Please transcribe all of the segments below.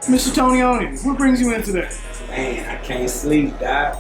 Mr. Tonyoni, what brings you in today? Man, I can't sleep, Doc.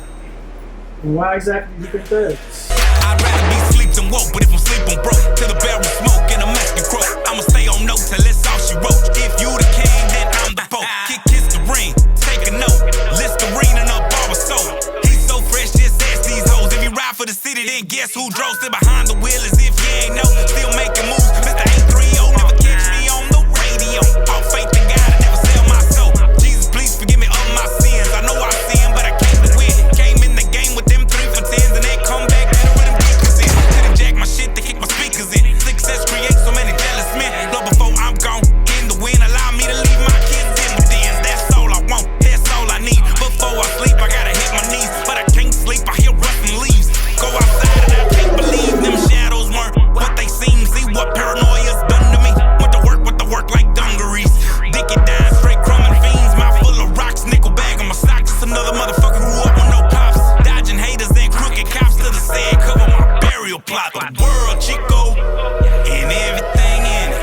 Why exactly do you think that is? I'd rather be sleep than woke, but if I'm sleep, I'm broke. Till the barrel smoke and a Mexican croak. I'ma stay on note till it's all she wrote. If you the king, then I'm the pope. Kiss the ring, take a note. Listerine and a bar of soap. He's so fresh, just ask these hoes. If you ride for the city, then guess who drove? Sit behind the wheel as if you ain't know. Still making moves, Mr. 830. Never catch me on the radio. All faith in God, I never sell my soul. Jesus, please forgive me of my sins. I know I sin, but I came to win. Came in the game with them 3 for 10s, and they come back better with them kickers in. Couldn't jack my shit to kick my speakers in. Success creates so many jealous men. Know before I'm gone, in the wind, allow me to leave my kids in the dens. That's all I want, that's all I need. Before I sleep, I gotta hit my knees, but I can't sleep, I hear rustling leaves. Go outside and I can't believe them shadows weren't what they seem. See what paranoia's done to me. Went to work like dungarees. Dick it down, straight crumbing fiends. Mouth full of rocks, nickel bag on my sock. Just another motherfucker grew up with no pops. Dodging haters and crooked cops to the sand. Cover my burial plot. The world, Chico, and everything in it.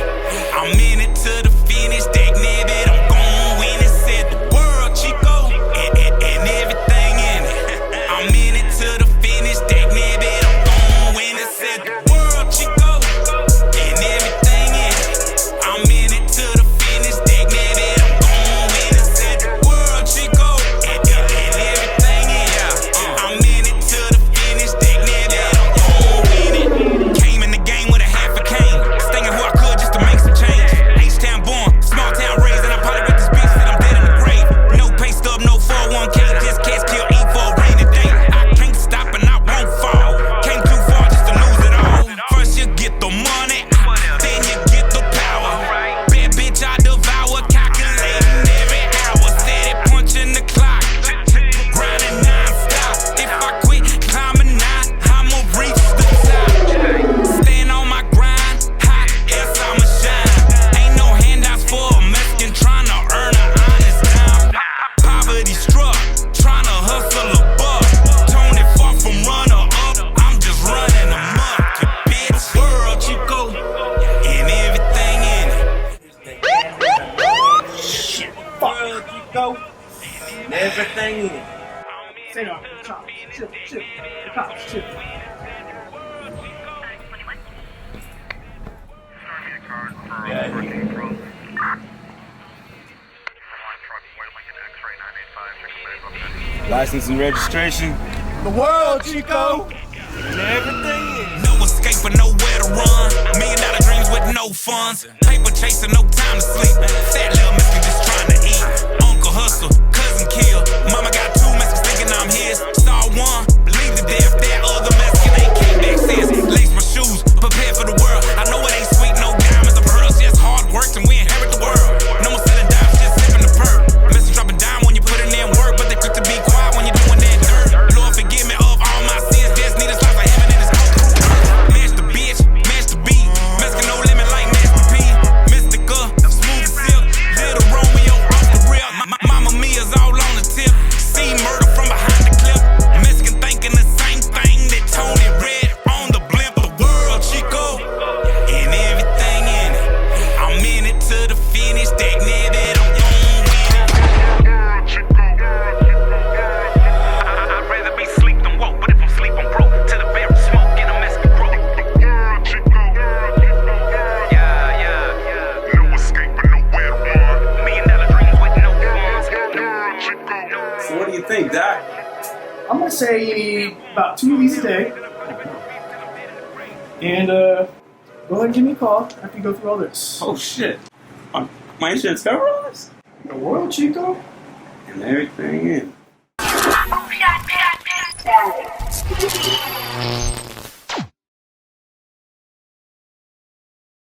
I'm in it to the finish. That nibit, I'm gon' win it. Said the world, Chico, and everything in it. I'm in it to the finish. That nibit, I'm gon' win it. Said the world, Chico, and everything in it. I'm in it to the finish. That nibit, I'm gon' win it. Said the world, Chico, and everything in it. I'm in it to the finish. That nibit, I'm gon' win it. Came in the game with a half a cane, stinging who I could just to make some change. H-town born, small town raised, and I probably with this bitch that I'm dead in the grave. No pay stub, no 401k, just cash kill, eat for a rainy day. I can't stop and I won't fall. Came too far just to lose it all. First you get the money, then you get the power. Bad bitch I devour, calculating every hour. Steady punching the clock, grinding non-stop. If I quit climbing now, I'ma reach the top. Stand on my grind, hot yes I'ma shine. Ain't no handouts for a Mexican trying to earn an honest dime. Poverty struck, trying to hustle a buck. Tony far from runner up, I'm just running amok. You bitch, world Chico, and everything in it. World, Chico, and everything in it. Say no, the cops, chill, the cops, chill. License and registration. The world, Chico! And everything in it. No escape or nowhere to run. $1 million dreams with no funds. Paper chasing, no time to sleep. Fat little Mexican just trying to eat. Uncle hustle, cousin kill. Mama got 2 Mexicans thinking I'm his. Saw one, believe the death. That other Mexican ain't came back since. Lace my shoes, prepare for the world. I know it ain't sweet, no diamonds or pearls. Just hard work and we inherit the world. No more selling dimes, just sipping the perk. Message dropping dime when you put it in work, but they quick to be quiet when you're doing that dirt. Lord forgive me of all my sins. Just need a slice of heaven in this cold through earth. Match the bitch, match the beat. Mexican no limit like Master P. Mystica, smooth as silk. Little Romeo off the rip. Mama Mia's all on the tip. See murder from behind the clip. Mexican thinking the same thing that Tony read on the blimp. The world, Chico, and everything in it. I'm in it to the finish. That nibit, I'm gon' win it. I'd rather be sleep than woke, but if I'm sleep, I'm broke. Till the barrel smoke and a Mexican croak. Yeah. No escape and nowhere to run. $1 million dreams with no funds. So what do you think, Doc? I'm gonna say you need about 2 of these a day. And go ahead and give me a call after you go through all this. Oh shit. My insurance cover all this? The world, Chico? And everything in it.